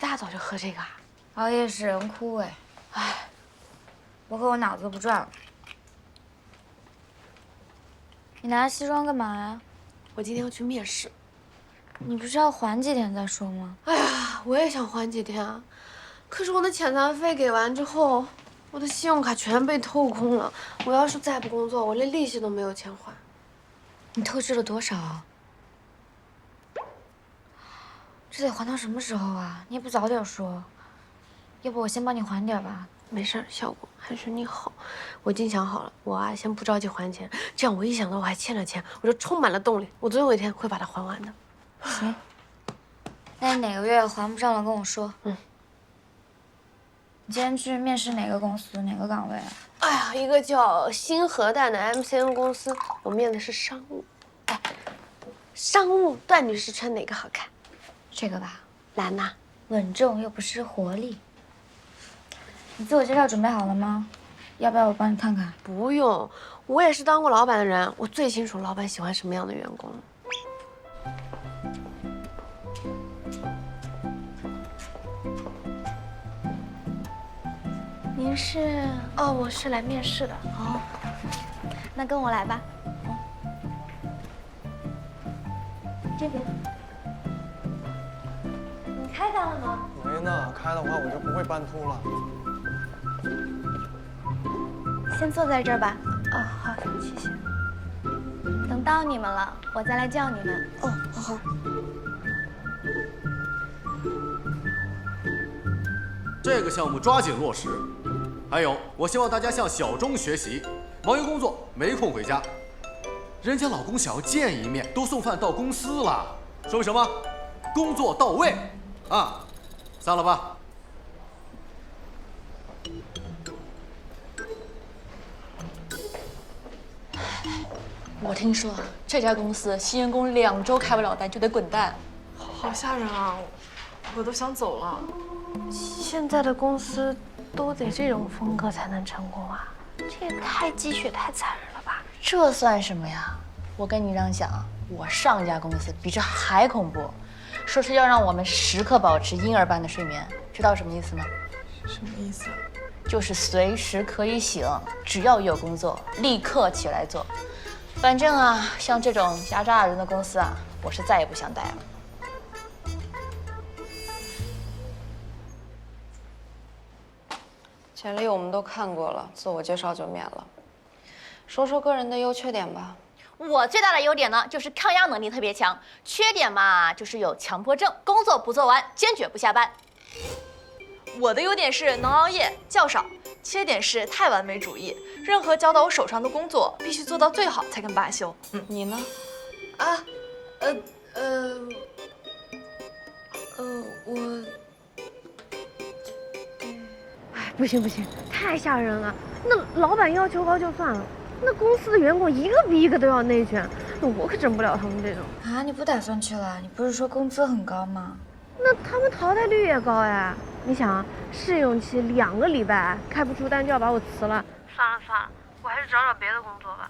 大早就喝这个啊？熬夜使人枯萎。唉，不喝我脑子都不转了。你拿西装干嘛呀？我今天要去面试。你不是要缓几天再说吗？哎呀，我也想缓几天啊，可是我的遣散费给完之后，我的信用卡全被偷空了。我要是再不工作，我连利息都没有钱还。你透支了多少啊？这得还到什么时候啊？你也不早点说。要不我先帮你还点吧。没事儿，效果还是你好。我已经想好了，我啊先不着急还钱，这样我一想到我还欠了钱，我就充满了动力。我总有一天会把它还完的。行。那你哪个月还不上了跟我说。嗯。你今天去面试哪个公司哪个岗位啊？哎呀，一个叫新核弹的 MCN 公司，我面的是商务。哎，商务段女士穿哪个好看？这个吧，蓝呐。稳重又不失活力。你自我介绍准备好了吗？要不要我帮你看看？不用，我也是当过老板的人，我最清楚老板喜欢什么样的员工。您是？哦，我是来面试的。哦，那跟我来吧。这边。你开单了吗？没呢，开的话我就不会斑秃了。先坐在这儿吧。哦，好，谢谢。等到你们了，我再来叫你们。哦，好。这个项目抓紧落实。还有，我希望大家向小钟学习，忙于工作没空回家。人家老公想要见一面，都送饭到公司了，说明什么？工作到位啊！散了吧。我听说这家公司新员工2周开不了单就得滚蛋，好吓人啊！我都想走了。现在的公司都得这种风格才能成功啊！这也太鸡血太残忍了吧！这算什么呀？我跟你这样讲，我上一家公司比这还恐怖，说是要让我们时刻保持婴儿般的睡眠，知道什么意思吗？什么意思？就是随时可以醒，只要有工作立刻起来做。反正啊，像这种压榨人的公司啊，我是再也不想待了。简历我们都看过了，自我介绍就免了。说说个人的优缺点吧。我最大的优点呢，就是抗压能力特别强；缺点嘛，就是有强迫症，工作不做完，坚决不下班。我的优点是能熬夜，觉少；缺点是太完美主义，任何交到我手上的工作必须做到最好才肯罢休。你呢？我，哎，不行不行，太吓人了。那老板要求高就算了，那公司的员工一个比一个都要内卷，那我可整不了他们这种。啊，你不打算去了？你不是说工资很高吗？那他们淘汰率也高呀。你想啊，试用期2个礼拜，开不出单就要把我辞了。算了算了，我还是找别的工作吧。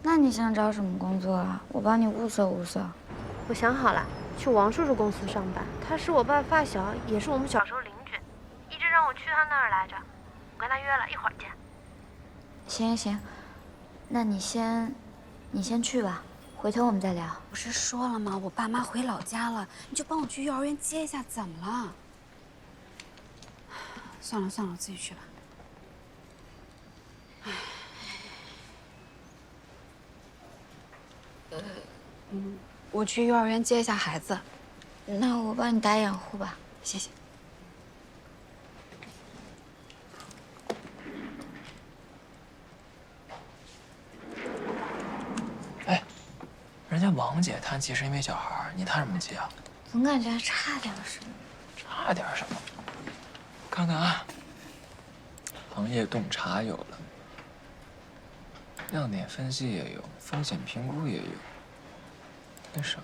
那你想找什么工作啊？我帮你物色物色。我想好了，去王叔叔公司上班。他是我爸发小，也是我们小时候邻居，一直让我去他那儿来着。我跟他约了，一会儿见。行行，那你先去吧，回头我们再聊。不是说了吗？我爸妈回老家了，你就帮我去幼儿园接一下，怎么了？算了算了，我自己去吧。我去幼儿园接一下孩子。那我帮你打掩护吧。谢谢。哎，人家王姐叹气是因为小孩，你叹什么气啊？总感觉还差点什么。差点什么？看看啊，行业洞察有了，亮点分析也有，风险评估也有，那什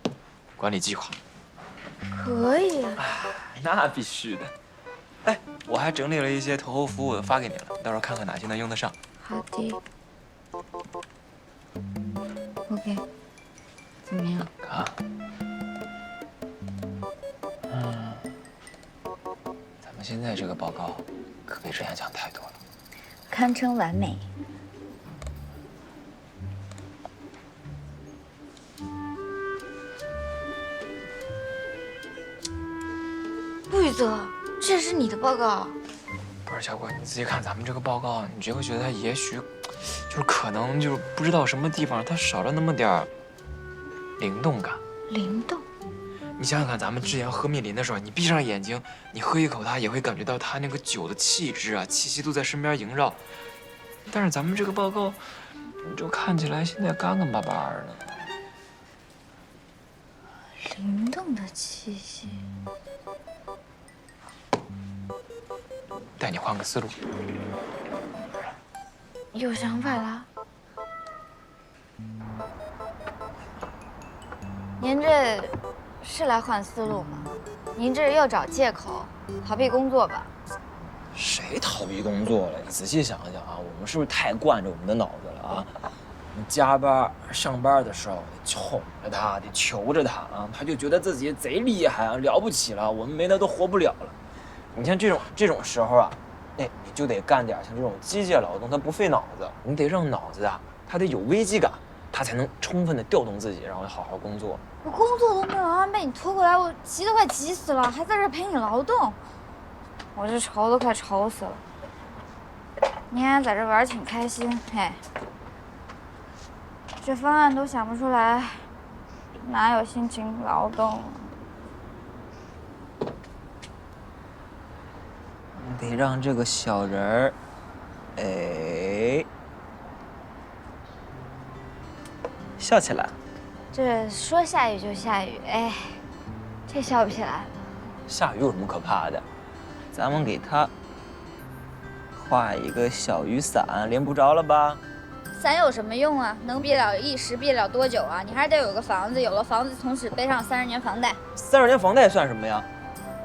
么，管理计划。可以。那必须的。哎，我还整理了一些投后服务的发给你了，到时候看看哪些能用得上。好的。OK，怎么样？啊，们现在这个报告可比之前强太多了，堪称完美。陆宇泽，这是你的报告。不是小果，你仔细看咱们这个报告，你就会觉得它也许就是可能就是不知道什么地方它少了那么点儿灵动感。灵动。你想想看，咱们之前喝密林的时候，你闭上眼睛，你喝一口它，也会感觉到它那个酒的气质啊、气息都在身边萦绕。但是咱们这个报告，你就看起来现在干干巴巴的。灵动的气息。带你换个思路。有想法了？您这是来换思路吗？您这是要找借口逃避工作吧？谁逃避工作了？你仔细想想啊，我们是不是太惯着我们的脑子了啊？你加班上班的时候得宠着他，得求着他啊，他就觉得自己贼厉害啊，了不起了，我们没他都活不了了。你像这种时候啊，哎，你就得干点像这种机械劳动，它不费脑子，你得让脑子啊，它得有危机感，它才能充分的调动自己，然后好好工作。我工作都没有完被你拖过来，我急得快急死了，还在这陪你劳动，我这愁都快愁死了。你还在这玩挺开心，嘿，这方案都想不出来，哪有心情劳动啊？得让这个小人儿，哎，笑起来。这说下雨就下雨，哎，这笑不起来。下雨有什么可怕的？咱们给他画一个小雨伞，淋不着了吧？伞有什么用啊？能避了一时，避了多久啊？你还是得有个房子，有了房子，从此背上30年房贷。30年房贷算什么呀？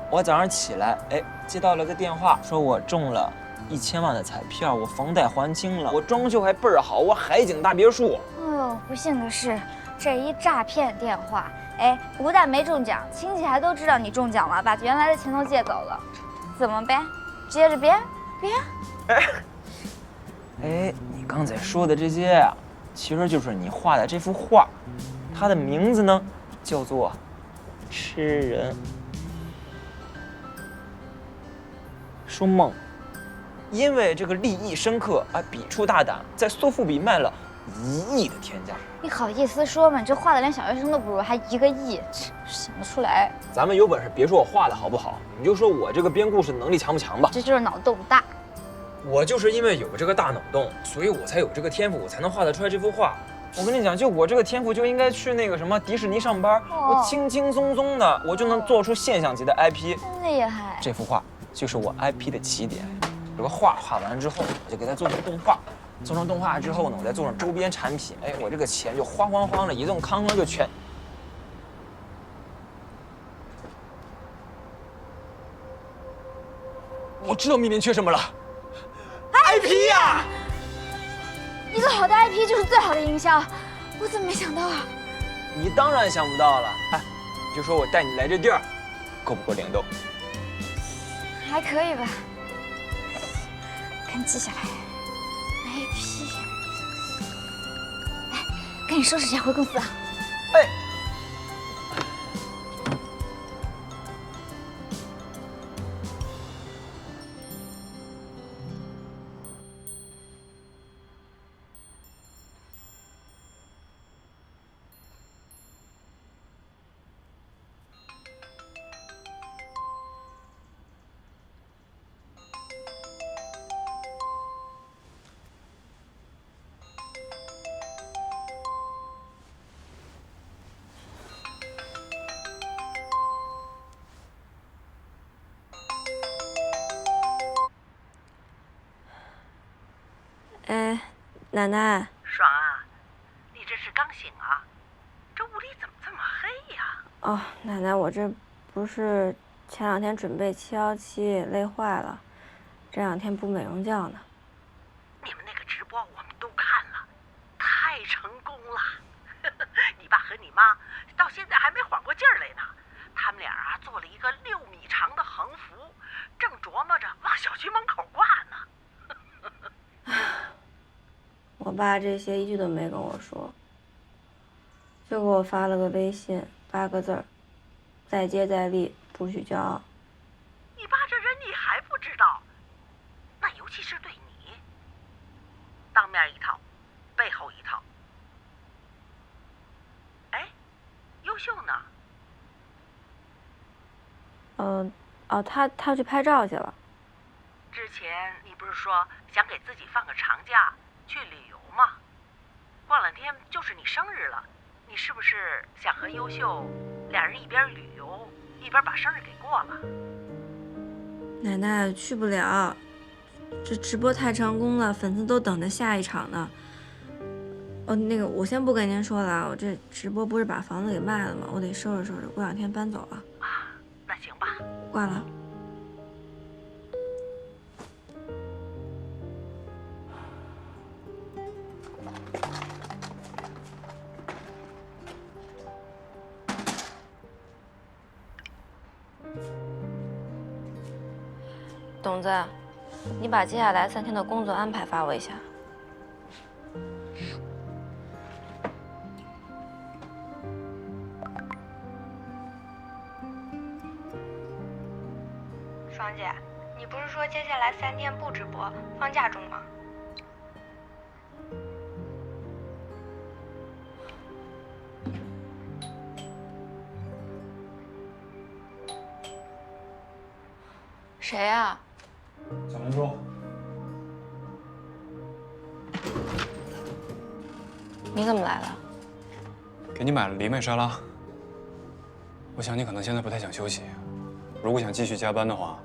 我早上起来，哎，接到了个电话，说我中了1000万的彩票，我房贷还清了，我装修还倍儿好，我海景大别墅。哎呦，不幸的是，这一诈骗电话，哎，不但没中奖，亲戚还都知道你中奖了，把原来的钱都借走了。怎么呗？接着编。哎，你刚才说的这些啊，其实就是你画的这幅画，它的名字呢叫做《痴人说梦》，因为这个立意深刻啊，笔触大胆，在苏富比卖了1亿的天价。你好意思说吗？你这画的连小学生都不如，还1个亿，想得出来？咱们有本事别说我画的好不好，你就说我这个编故事的能力强不强吧。这就是脑洞大。我就是因为有这个大脑洞，所以我才有这个天赋，我才能画得出来这幅画。我跟你讲，就我这个天赋就应该去那个什么迪士尼上班，我轻轻松松的我就能做出现象级的 IP。真厉害！这幅画就是我 IP 的起点。这个画画完之后，我就给它做成动画，做成动画之后呢，我再做成周边产品。哎，我这个钱就哐哐哐的，移动康康就全。我知道密林缺什么了。IP 呀！一个好的 IP 就是最好的营销，我怎么没想到啊？你当然想不到了。哎，就说我带你来这地儿，够不够灵动？还可以吧。赶紧记下来 ，IP。哎，赶紧收拾一下回公司啊！哎。哎，奶奶。爽啊，你这是刚醒啊？这屋里怎么这么黑呀？哦，奶奶，我这不是前2天准备717累坏了，这2天补美容觉呢。你们那个直播我们都看了，太成功了！你爸和你妈到现在还没缓过劲儿来呢。他们俩啊做了一个6米长的横幅，正琢磨着往小区门口挂呢。我爸这些一句都没跟我说，就给我发了个微信，8个字儿：再接再厉，不许骄傲。你爸这人你还不知道？那尤其是对你，当面一套，背后一套。哎，优秀呢？他去拍照去了。之前你不是说想给自己放个长假去旅游吗？过两天就是你生日了，你是不是想和优秀俩人一边旅游一边把生日给过了？奶奶去不了，这直播太成功了，粉丝都等着下一场呢。那个我先不跟您说了，我这直播不是把房子给卖了吗？我得收拾收拾，过2天搬走了。那行吧，挂了。董子，你把接下来3天的工作安排发我一下。爽姐，你不是说接下来3天不直播，放假中吗？谁呀？小兰州，你怎么来了？给你买了藜麦沙拉。我想你可能现在不太想休息，如果想继续加班的话，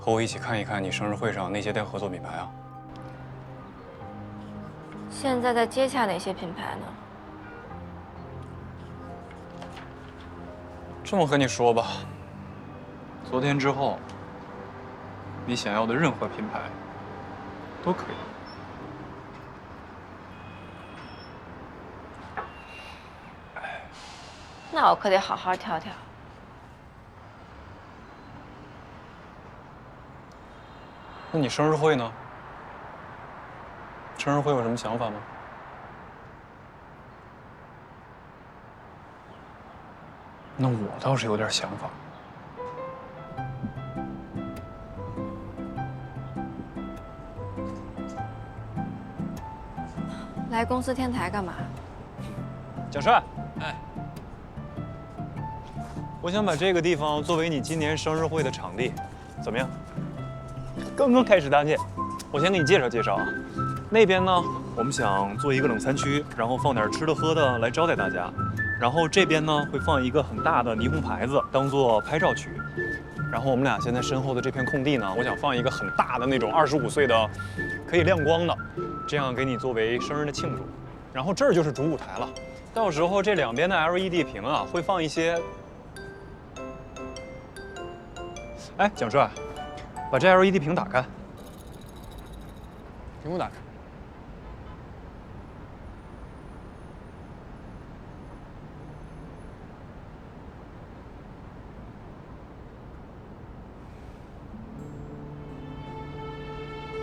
和我一起看一看你生日会上那些带合作品牌啊。现在在接洽哪些品牌呢？这么和你说吧，昨天之后，你想要的任何品牌都可以。那我可得好好挑挑。那你生日会呢？生日会有什么想法吗？那我倒是有点想法。来公司天台干嘛？蒋帅，哎，我想把这个地方作为你今年生日会的场地，怎么样？刚刚开始搭建，我先给你介绍介绍啊。那边呢，我们想做一个冷餐区，然后放点吃的喝的来招待大家。然后这边呢，会放一个很大的霓虹牌子，当做拍照区。然后我们俩现在身后的这片空地呢，我想放一个很大的那种25岁的，可以亮光的，这样给你作为生日的庆祝。然后这儿就是主舞台了，到时候这两边的 LED 屏啊，会放一些。哎，蒋帅，把这 LED 屏打开。屏幕打开。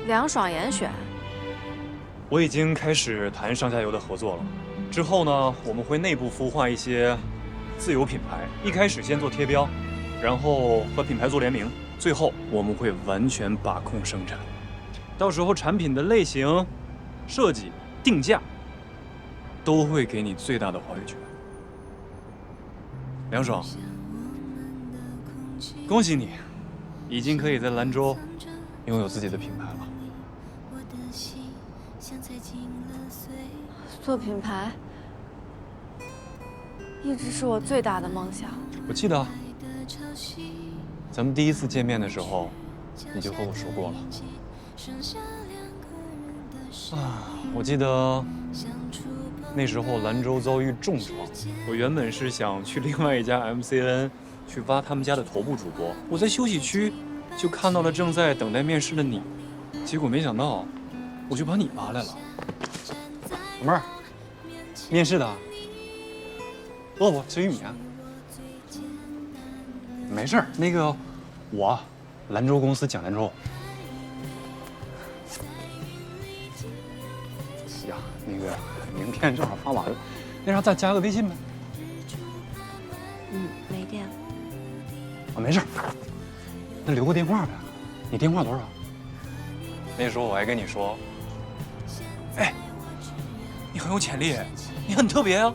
梁爽严选。我已经开始谈上下游的合作了。之后呢，我们会内部孵化一些自有品牌，一开始先做贴标，然后和品牌做联名，最后我们会完全把控生产。到时候产品的类型、设计、定价，都会给你最大的话语权。梁爽，恭喜你，已经可以在兰州拥有自己的品牌了。做品牌一直是我最大的梦想。我记得，咱们第一次见面的时候，你就和我说过了。我记得那时候兰州遭遇重创，我原本是想去另外一家 MCN 去挖他们家的头部主播。我在休息区就看到了正在等待面试的你，结果没想到我就把你挖来了。老妹儿，面试的，饿不？吃玉米啊？没事儿，那个我兰州公司蒋兰州。呀，那个名片正好发完了，那啥，再加个微信呗。没电了。啊，没事，那留个电话呗。你电话多少？那时候我还跟你说，哎，你很有潜力，你很特别啊。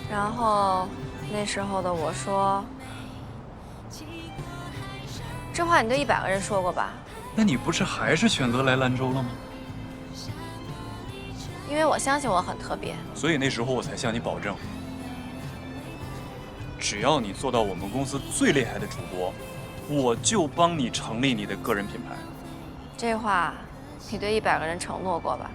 然后那时候的我说，这话你对100个人说过吧？那你不是还是选择来兰州了吗？因为我相信我很特别。所以那时候我才向你保证，只要你做到我们公司最厉害的主播，我就帮你成立你的个人品牌。这话你对100个人承诺过吧？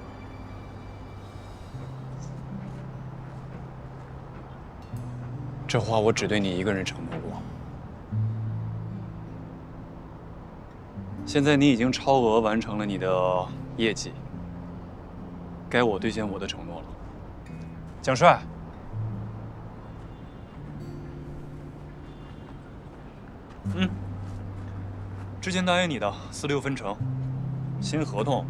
这话我只对你一个人承诺过。现在你已经超额完成了你的业绩，该我兑现我的承诺了。蒋帅，之前答应你的46分成，新合同。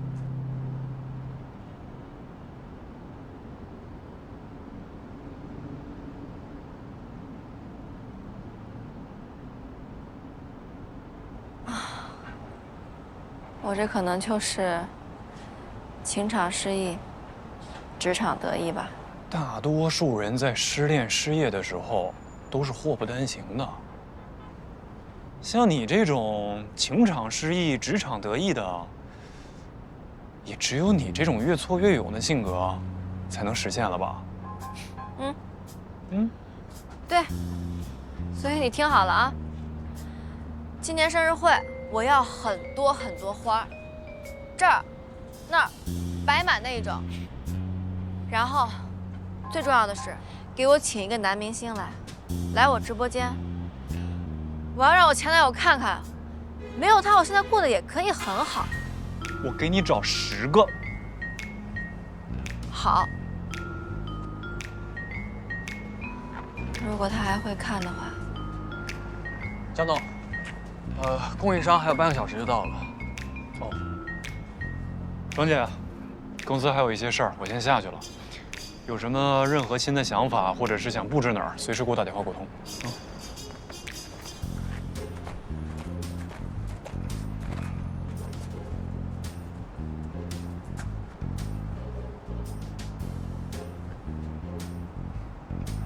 我这可能就是情场失意，职场得意吧。大多数人在失恋失业的时候都是祸不单行的。像你这种情场失意、职场得意的，也只有你这种越挫越勇的性格，才能实现了吧？对。所以你听好了啊，今年生日会我要很多很多花，这儿、那儿摆满那一种。然后，最重要的是，给我请一个男明星来我直播间。我要让我前男友看看，没有他，我现在过得也可以很好。我给你找10个。好。如果他还会看的话。江总，供应商还有半个小时就到了。哦。庄姐，公司还有一些事儿，我先下去了。有什么任何新的想法，或者是想布置哪儿，随时给我打电话沟通。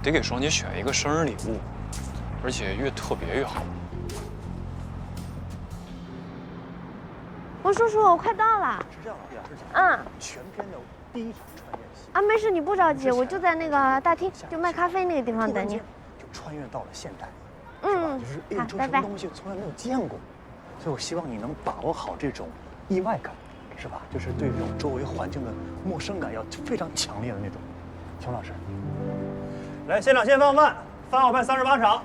得给双姐选一个生日礼物，而且越特别越好。王叔叔，我快到了。是这样的，全片的第1场穿越戏。啊，没事，你不着急，我就在那个大厅，就卖咖啡那个地方等你。就穿越到了现代，就是哎，这什么东西从来没有见过，所以我希望你能把握好这种意外感，是吧？就是对这种周围环境的陌生感要非常强烈的那种。熊老师。来，现场先放饭，3号班38场。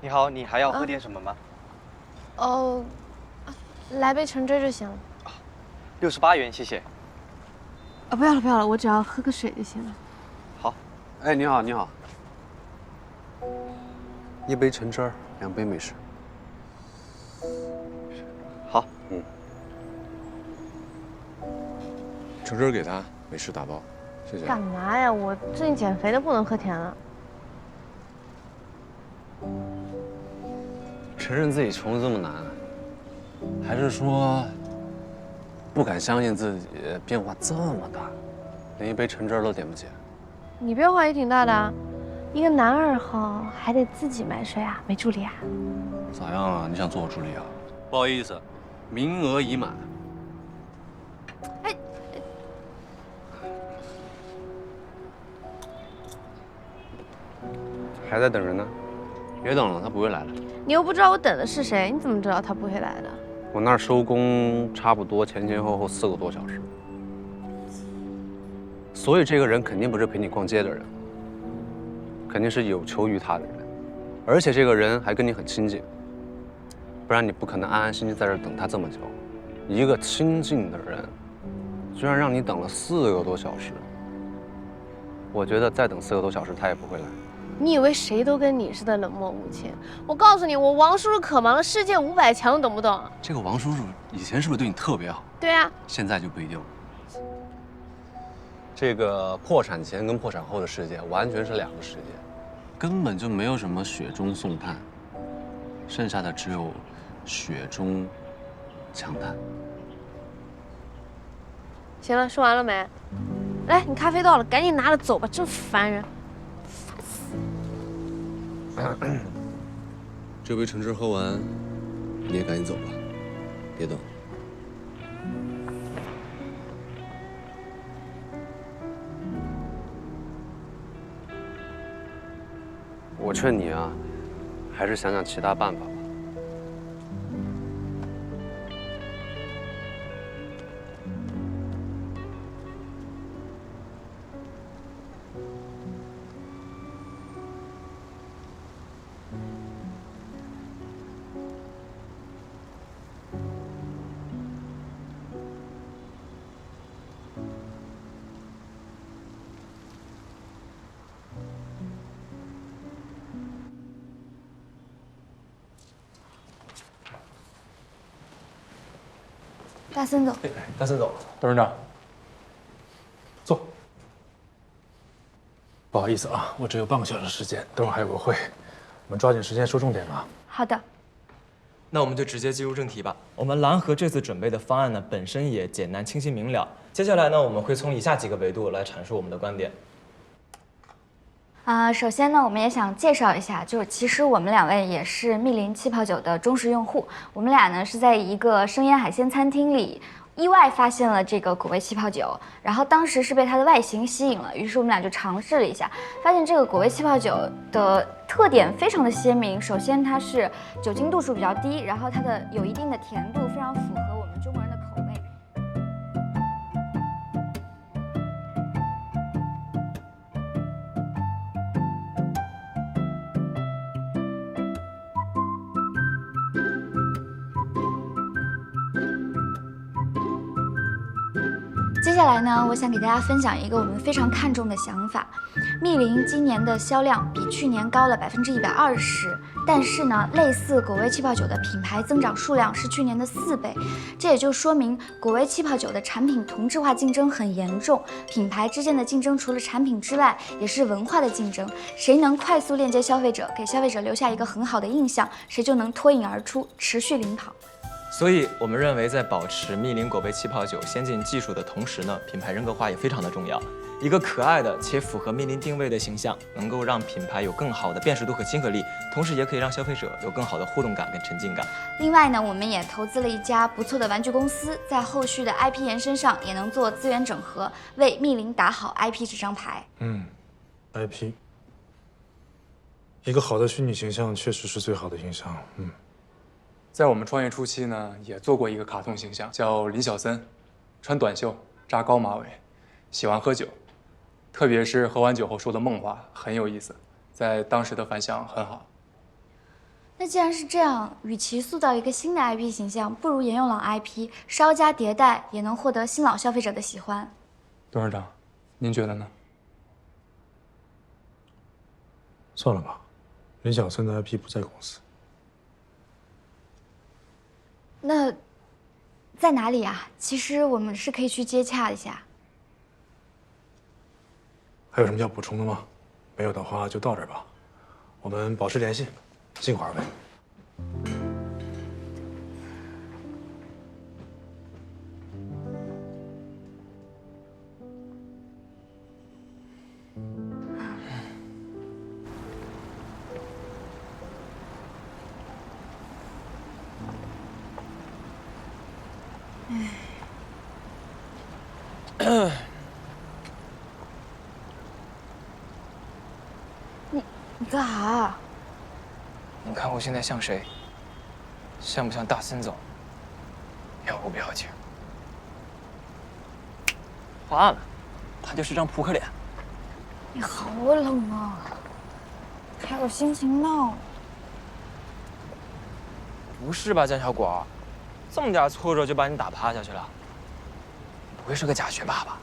你好，你还要喝点什么吗？来杯橙汁就行了。68元，谢谢。不要了，不要了，我只要喝个水就行了。好。哎，你好，你好。1杯橙汁，2杯美式。好。橙汁给他，美式打包，谢谢。干嘛呀？我最近减肥的，不能喝甜了。承认自己穷这么难，还是说不敢相信自己变化这么大，连1杯橙汁都点不起？你变化也挺大的啊，一个男2号还得自己买水啊，没助理啊？咋样啊？你想做我助理啊？不好意思，名额已满。哎，还在等人呢。别等了，他不会来了。你又不知道我等的是谁，你怎么知道他不会来的？我那儿收工差不多前后4个多小时，所以这个人肯定不是陪你逛街的人，肯定是有求于他的人，而且这个人还跟你很亲近，不然你不可能安安心心在这儿等他这么久。一个亲近的人，居然让你等了4个多小时，我觉得再等4个多小时他也不会来。你以为谁都跟你似的冷漠无情？我告诉你，我王叔叔可忙了，世界500强，懂不懂？这个王叔叔以前是不是对你特别好？对啊，现在就不一定了。这个破产前跟破产后的世界完全是2个世界，根本就没有什么雪中送炭，剩下的只有雪中强炭。行了，说完了没？来，你咖啡到了，赶紧拿着走吧，真烦人。这杯橙汁喝完，你也赶紧走吧，别等。我劝你啊，还是想想其他办法吧。大森走。大森走，董事长，坐。不好意思啊，我只有半个小时时间，等会儿还有个会，我们抓紧时间说重点吧。好的。那我们就直接进入正题吧。我们蓝河这次准备的方案呢，本身也简单、清晰、明了。接下来呢，我们会从以下几个维度来阐述我们的观点。首先呢，我们也想介绍一下，就是其实我们2位也是密林气泡酒的忠实用户。我们俩呢是在一个生腌海鲜餐厅里意外发现了这个果味气泡酒，然后当时是被它的外形吸引了，于是我们俩就尝试了一下，发现这个果味气泡酒的特点非常的鲜明。首先它是酒精度数比较低，然后它的有一定的甜度，非常符合我们中国人的口味。接下来呢，我想给大家分享一个我们非常看重的想法。密林今年的销量比去年高了120%，但是呢，类似果味气泡酒的品牌增长数量是去年的4倍，这也就说明果味气泡酒的产品同质化竞争很严重。品牌之间的竞争除了产品之外，也是文化的竞争。谁能快速链接消费者，给消费者留下一个很好的印象，谁就能脱颖而出，持续领跑。所以，我们认为在保持密林果味气泡酒先进技术的同时呢，品牌人格化也非常的重要。一个可爱的且符合密林定位的形象，能够让品牌有更好的辨识度和亲和力，同时也可以让消费者有更好的互动感跟沉浸感。另外呢，我们也投资了一家不错的玩具公司，在后续的 IP 延伸上也能做资源整合，为密林打好 IP 这张牌。IP， 一个好的虚拟形象确实是最好的形象。在我们创业初期呢，也做过一个卡通形象，叫林小森，穿短袖，扎高马尾，喜欢喝酒，特别是喝完酒后说的梦话，很有意思，在当时的反响很好。那既然是这样，与其塑造一个新的 IP 形象，不如沿用老 IP， 稍加迭代，也能获得新老消费者的喜欢。董事长，您觉得呢？算了吧，林小森的 IP 不在公司。那在哪里啊？其实我们是可以去接洽一下。还有什么要补充的吗？没有的话就到这儿吧，我们保持联系，辛苦2位。你干啥？你看我现在像谁？像不像大森总？要不表情？完了，他就是张扑克脸。你好冷啊，还有心情闹。不是吧，江小果？这么点挫折就把你打趴下去了？你不会是个假学霸吧？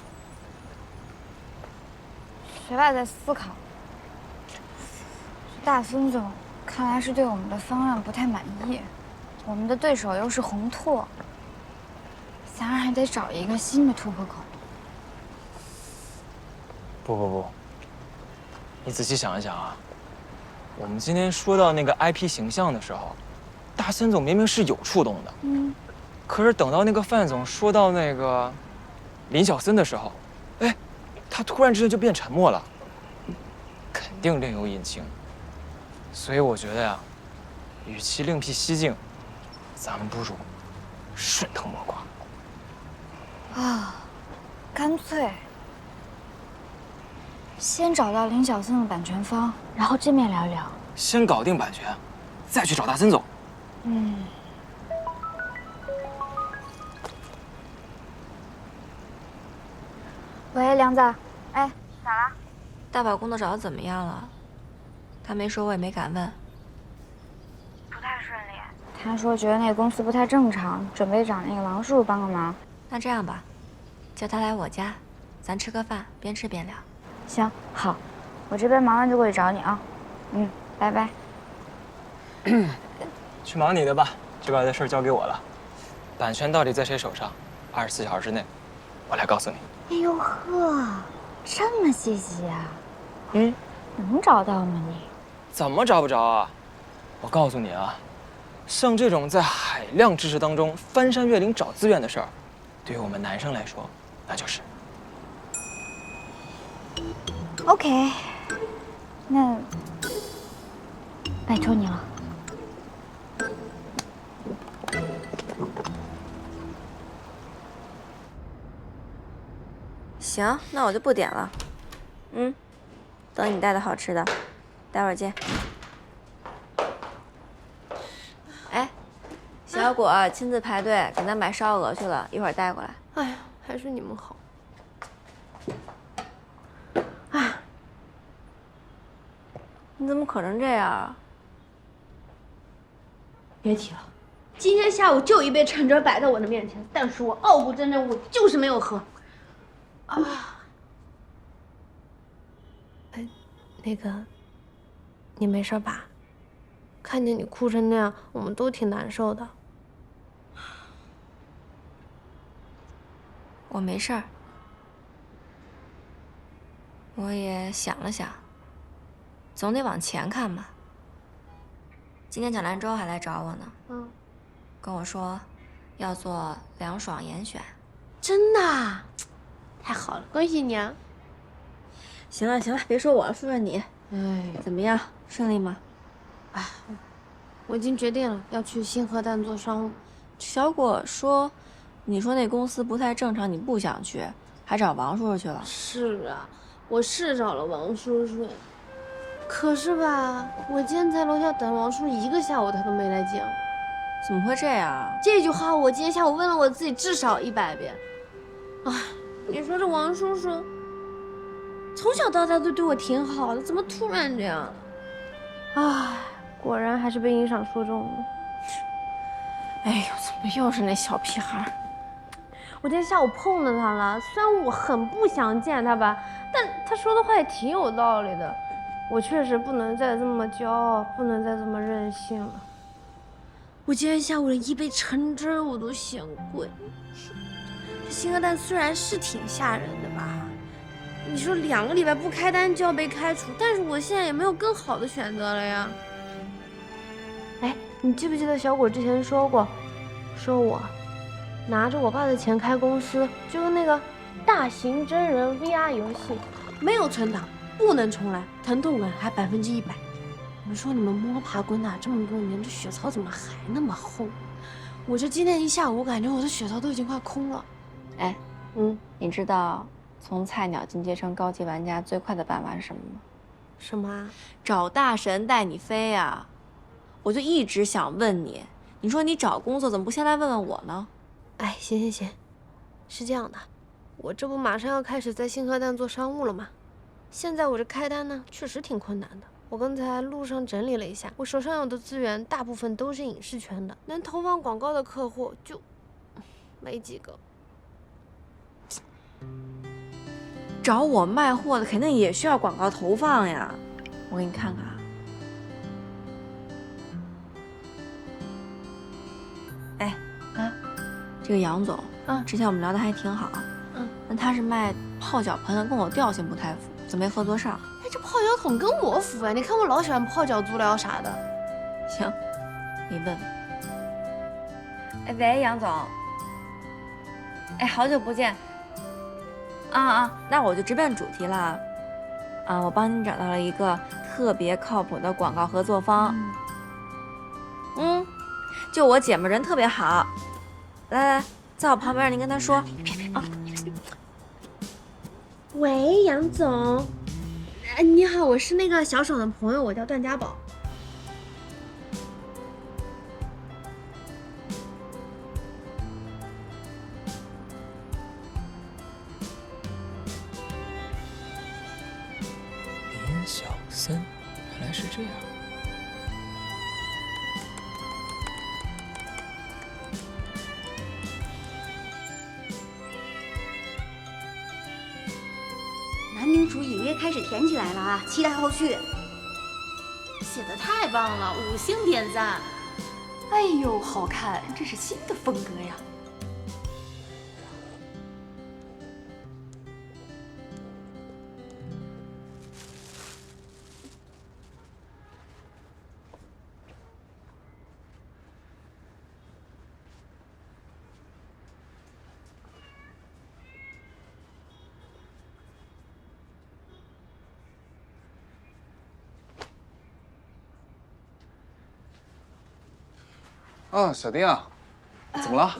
学霸在思考。大孙总看来是对我们的方案不太满意，我们的对手又是宏拓，咱还得找一个新的突破口。不，你仔细想一想啊，我们今天说到那个 IP 形象的时候，大森总明明是有触动的，可是等到那个范总说到那个林小森的时候，哎，他突然之间就变沉默了，肯定另有隐情。所以我觉得呀，与其另辟蹊径，咱们不如顺藤摸瓜。啊，干脆先找到林小森的版权方，然后正面聊一聊。先搞定版权，再去找大森总。喂，梁子，哎，咋啦？大宝工作找的怎么样了？他没说，我也没敢问。不太顺利。他说觉得那个公司不太正常，准备找那个王叔叔帮个忙。那这样吧，叫他来我家，咱吃个饭，边吃边聊。行，好，我这边忙完就过去找你啊。拜拜。去忙你的吧，这边的事儿交给我了。版权到底在谁手上？24小时之内，我来告诉你。哎呦呵，这么细细啊？能找到吗你？怎么找不着啊？我告诉你啊，像这种在海量知识当中翻山越岭找资源的事儿，对于我们男生来说，那就是。OK， 那拜托你了。行，那我就不点了。等你带的好吃的，待会儿见。哎，小果亲自排队给咱买烧鹅去了，一会儿带过来。哎呀，还是你们好。你怎么渴成这样啊？别提了，今天下午就一杯橙汁摆在我的面前，但是我傲骨铮铮，我就是没有喝。那个，你没事吧？看见你哭成那样，我们都挺难受的。我没事儿，我也想了想，总得往前看吧。今天蒋兰州还来找我呢，跟我说要做凉爽严选。真的？太好了，恭喜你啊！行了，别说我了，说说你。怎么样，顺利吗？我已经决定了，要去新核弹做商务。小果说，你说那公司不太正常，你不想去，还找王叔叔去了。是啊，我是找了王叔叔，可是吧，我今天在楼下等王叔叔1个下午，他都没来见我。怎么会这样？这句话我今天下午问了我自己至少100遍。你说这王叔叔从小到大都对我挺好的，怎么突然这样？果然还是被殷赏说中了。哎呦，怎么又是那小屁孩？我今天下午碰到他了，虽然我很不想见他吧，但他说的话也挺有道理的。我确实不能再这么骄傲，不能再这么任性了。我今天下午连1杯橙汁我都嫌贵。这新核弹虽然是挺吓人的吧，你说2个礼拜不开单就要被开除，但是我现在也没有更好的选择了呀。你记不记得小果之前说过，说我拿着我爸的钱开公司，就是那个大型真人 VR 游戏，没有存档，不能重来，疼痛感还100%。你们说你们摸爬滚打这么多年，这血槽怎么还那么厚？我这今天一下午，我感觉我的血槽都已经快空了。你知道从菜鸟进阶成高级玩家最快的办法是什么吗？什么啊？找大神带你飞啊！我就一直想问你，你说你找工作怎么不先来问问我呢？哎，行，是这样的，我这不马上要开始在星河蛋做商务了吗？现在我这开单呢，确实挺困难的。我刚才路上整理了一下，我手上有的资源大部分都是影视圈的，能投放广告的客户就没几个。找我卖货的肯定也需要广告投放呀，我给你看看啊。哎，这个杨总，之前我们聊的还挺好，那他是卖泡脚盆的，跟我调性不太符，怎么没合作上？哎，这泡脚桶跟我符哎，你看我老喜欢泡脚足疗啥的。行，你问问。哎，喂，杨总。哎，好久不见。那我就直奔主题了。我帮你找到了一个特别靠谱的广告合作方。就我姐们人特别好。来，在我旁边，你跟她说。喂，杨总。你好，我是那个小爽的朋友，我叫段家宝。林小森，原来是这样。男女主隐约开始甜起来了啊！期待后续。写的太棒了，5星点赞。哎呦，好看，这是新的风格呀。啊，小丁啊，怎么了？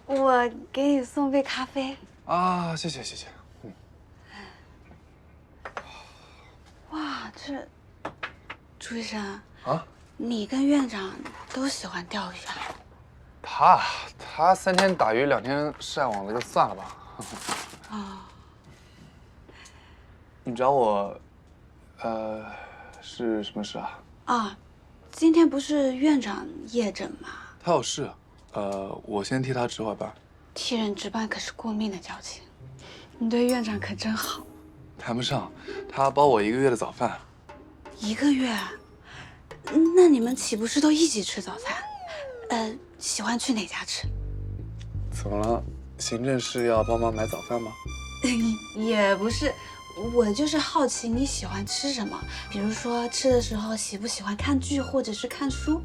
我给你送杯咖啡。啊，谢谢。哇，这朱医生啊，你跟院长都喜欢钓鱼啊？他3天打鱼2天晒网了，就算了吧。你找我，是什么事啊？今天不是院长夜诊吗？他有事，我先替他值会班。替人值班可是过命的交情，你对院长可真好。谈不上，他包我1个月的早饭。1个月？那你们岂不是都一起吃早餐？喜欢去哪家吃？怎么了？行政室要帮忙买早饭吗？也不是，我就是好奇你喜欢吃什么，比如说吃的时候喜不喜欢看剧或者是看书？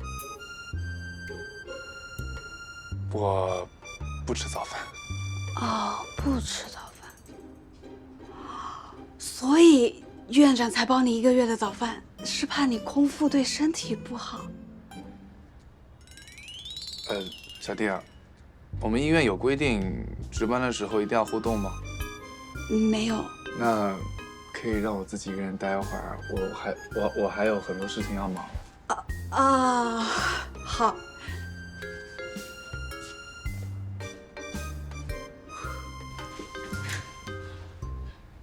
我不吃早饭。不吃早饭，所以院长才包你1个月的早饭，是怕你空腹对身体不好。小弟啊，我们医院有规定，值班的时候一定要互动吗？没有。那可以让我自己一个人待会儿，我还有很多事情要忙。好。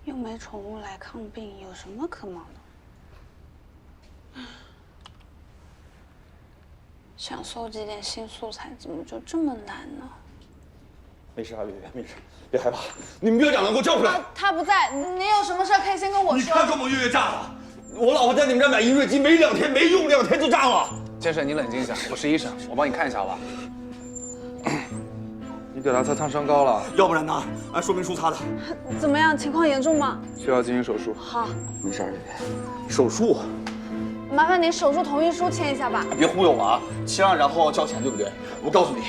又没宠物来抗病，有什么可忙的？想搜集点新素材，怎么就这么难呢？没事啊，月月，没事，别害怕。你们院长能给我叫出来。他不在，你有什么事可以先跟我说。你看看我月月炸了，我老婆在你们这买银瑞基，没2天，没用2天就炸了。先生，你冷静一下，我是医生，我帮你看一下好吧。你表达擦烫伤高了，要不然呢？按说明书擦的。怎么样？情况严重吗？需要进行手术。好，没事，月月。手术？麻烦您手术同意书签一下吧。别忽悠我啊！签了然后交钱，对不对？我告诉你，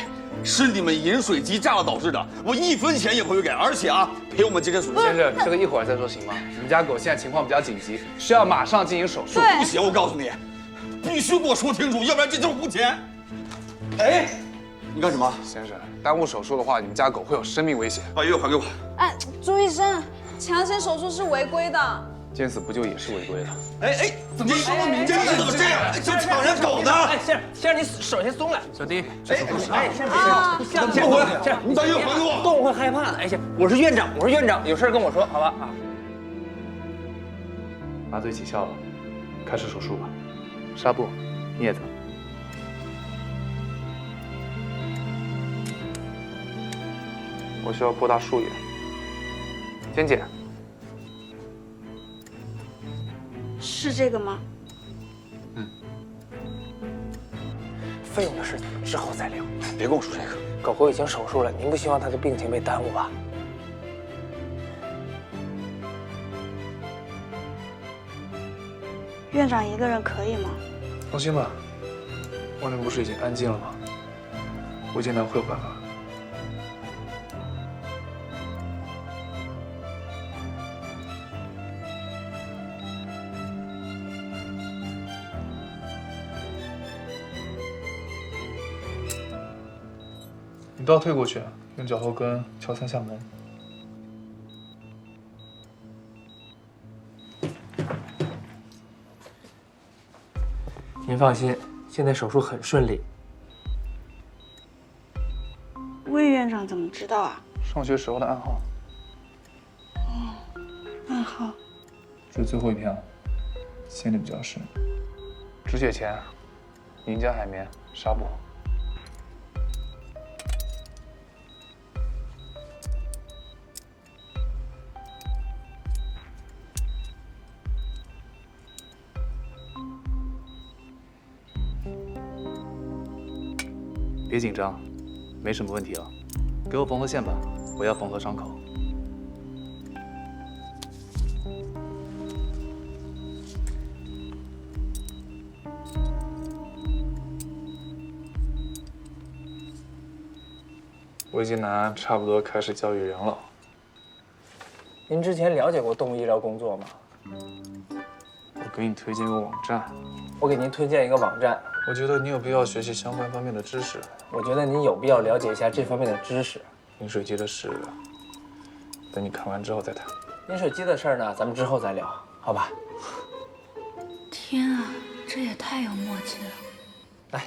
是你们饮水机炸了导致的，我1分钱也不会给，而且啊，赔我们精神损失。先生，这个一会儿再说行吗？你们家狗现在情况比较紧急，需要马上进行手术。不行，我告诉你，必须给我说清楚，要不然这就是胡钱。哎，你干什么？先生，耽误手术的话，你们家狗会有生命危险。把月还给我。朱医生，强行手术是违规的。见死不救也是违规的。哎，怎么这么明显？怎么这样？像抢人狗呢？哎，先生，你手先松来。小弟，哎，先别不回来，你把药还给我。动物会害怕的。哎，行，我是院长，有事跟我说，好吧？啊。麻醉起效了，开始手术吧。纱布、镊子。我需要扩大树叶。尖姐。 是这个吗？费用的事咱们之后再聊，别跟我说这个。狗狗已经手术了，您不希望它的病情被耽误吧？院长一个人可以吗？放心吧，外面不是已经安静了吗？魏晋南会有办法。 你倒退过去，用脚后跟敲3下门。您放心，现在手术很顺利。魏院长怎么知道啊？上学时候的暗号。哦，暗号。这是最后一篇了，陷得比较深。止血钳、宁家海绵、纱布。 别紧张，没什么问题了。给我缝合线吧，我要缝合伤口。魏晋南差不多开始教育人了。您之前了解过动物医疗工作吗？我给你推荐个网站。我给您推荐一个网站。 我觉得你有必要学习相关方面的知识。我觉得您有必要了解一下这方面的知识。饮水机的事，等你看完之后再谈。饮水机的事儿呢，咱们之后再聊，好吧？天啊，这也太有默契了！来，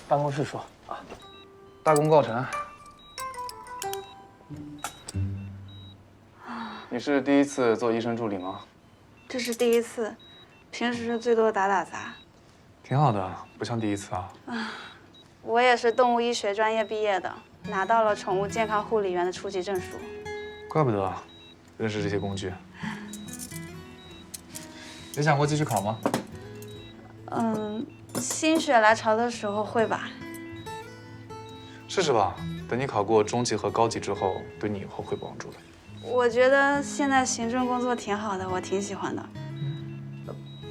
办公室说啊。大功告成。你是第一次做医生助理吗？这是第一次，平时最多打打杂。 挺好的，不像第一次啊。我也是动物医学专业毕业的，拿到了宠物健康护理员的初级证书。怪不得，认识这些工具。没想过继续考吗？心血来潮的时候会吧。试试吧，等你考过中级和高级之后，对你以后会有帮助的。我觉得现在行政工作挺好的，我挺喜欢的。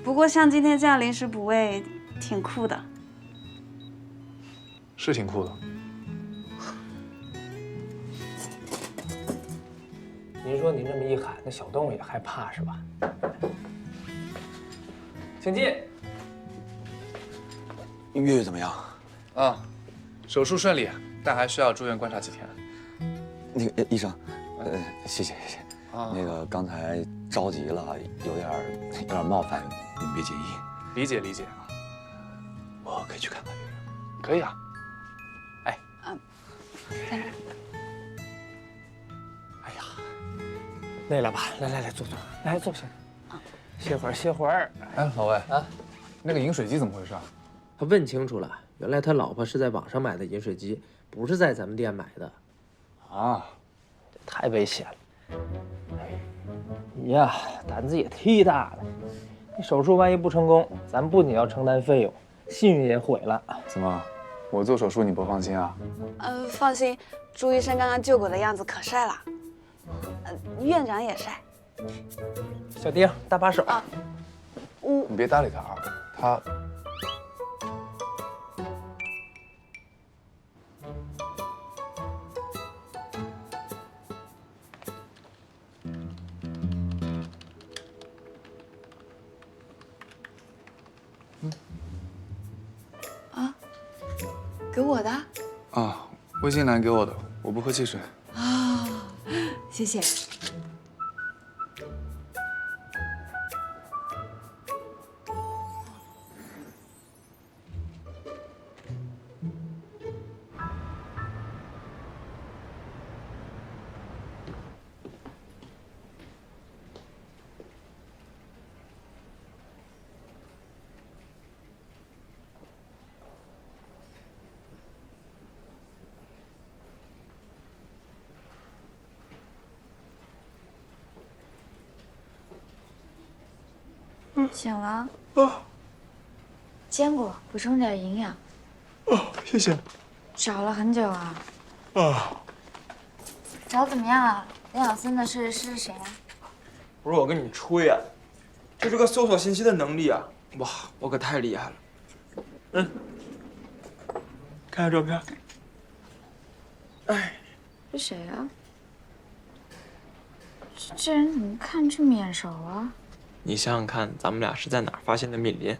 不过像今天这样临时补位。 挺酷的，是挺酷的。您说您这么一喊，那小动物也害怕是吧？请进。月月怎么样？啊，手术顺利，但还需要住院观察几天。那个医生，谢谢。啊，那个刚才着急了，有点冒犯，您别介意。理解。 我可以去看看月月，可以啊。哎，在这儿。哎呀，累了吧？来，坐，来坐下。歇会儿。哎，老魏啊，那个饮水机怎么回事啊？他问清楚了，原来他老婆是在网上买的饮水机，不是在咱们店买的。啊，这太危险了。你呀，胆子也忒大了。你手术万一不成功，咱不仅要承担费用。 信誉也毁了。怎么，我做手术你不放心啊？放心，朱医生刚刚救狗的样子可帅了。院长也帅。小丁，搭把手。啊。你别搭理他啊，他。给我的啊，魏晋南给我的，我不喝汽水。啊，谢谢。醒了？坚果补充点营养。谢谢。找了很久啊。找怎么样啊？林小森的设计师是谁啊？不是我跟你吹啊，就这个搜索信息的能力啊，哇，我可太厉害了。看下照片。哎，这谁啊？这人怎么看这么眼熟啊？你想想看，咱们俩是在哪儿发现的密林？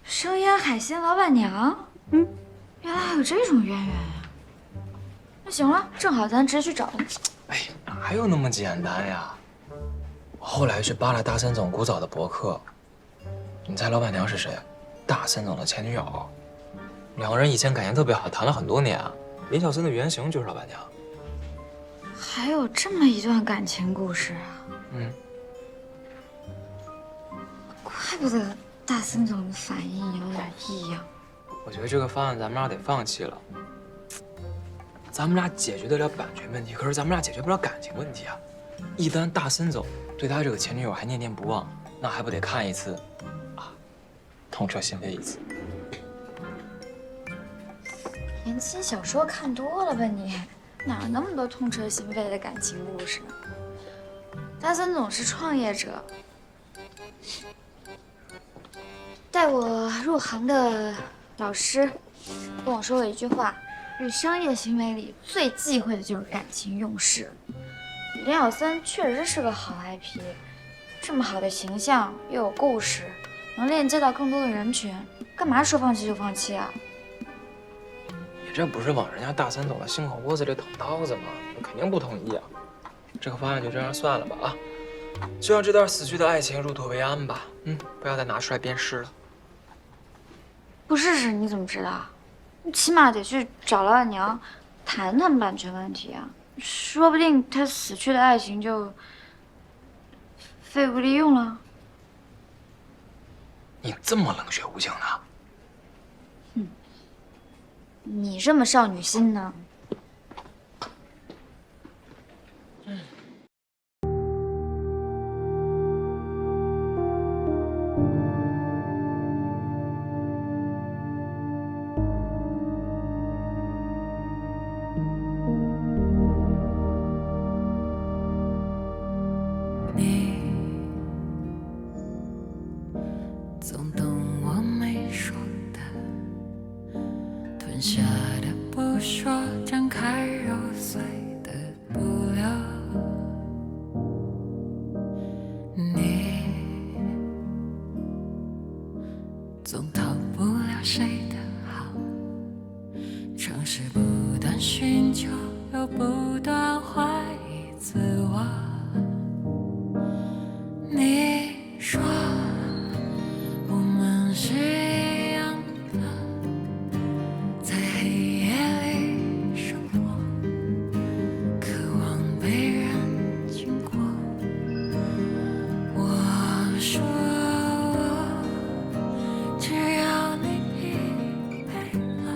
生腌海鲜老板娘？原来还有这种渊源呀！那行了，正好咱直接去找他。哎，哪有那么简单呀？我后来去扒了大森总古早的博客，你猜老板娘是谁？大森总的前女友。两个人以前感情特别好，谈了很多年啊。林小森的原型就是老板娘。还有这么一段感情故事啊！怪不得大森总的反应有点异样。我觉得这个方案咱们俩得放弃了。咱们俩解决得了版权问题，可是咱们俩解决不了感情问题啊！一旦大森总对他这个前女友还念念不忘，那还不得看一次啊，痛彻心扉一次。言情小说看多了吧你？哪有那么多痛彻心扉的感情故事？大森总是创业者，带我入行的老师跟我说过一句话：这商业行为里最忌讳的就是感情用事。林小森确实是个好 IP， 这么好的形象又有故事，能链接到更多的人群，干嘛说放弃就放弃啊？你这不是往人家大森总的心口窝子里捅刀子吗？我肯定不同意啊！这个方案就这样算了吧啊！就让这段死去的爱情入土为安吧。不要再拿出来鞭尸了。不试试你怎么知道？你起码得去找老板娘谈谈版权问题啊，说不定他死去的爱情就废物利用了。你这么冷血无情呢？你这么少女心呢？总懂我没说的，吞下的不说，张开揉碎的不留。你总逃不了谁的好，尝试不断寻求，又不断怀疑自我。你说我们是一样的，在黑夜里生活，渴望被人经过。我说只要你疲惫了，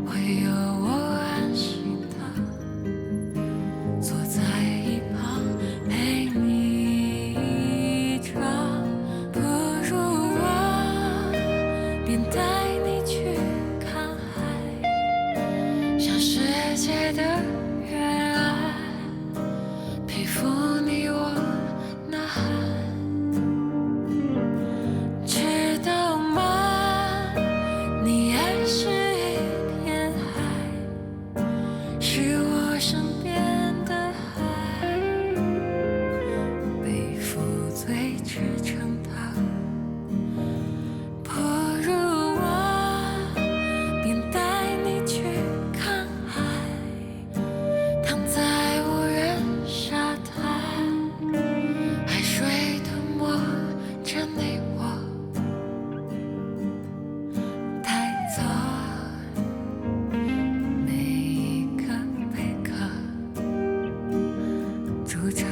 会有我安心的坐在一旁陪你着。不如我便带你去看海，向世界的远岸，佩服你我呐喊。知道吗？你爱是一片海，是我身边的海，背负最支撑它。不如我便带你去看海，躺在无人沙滩，海水吞没着你我，带走每一个贝壳，住着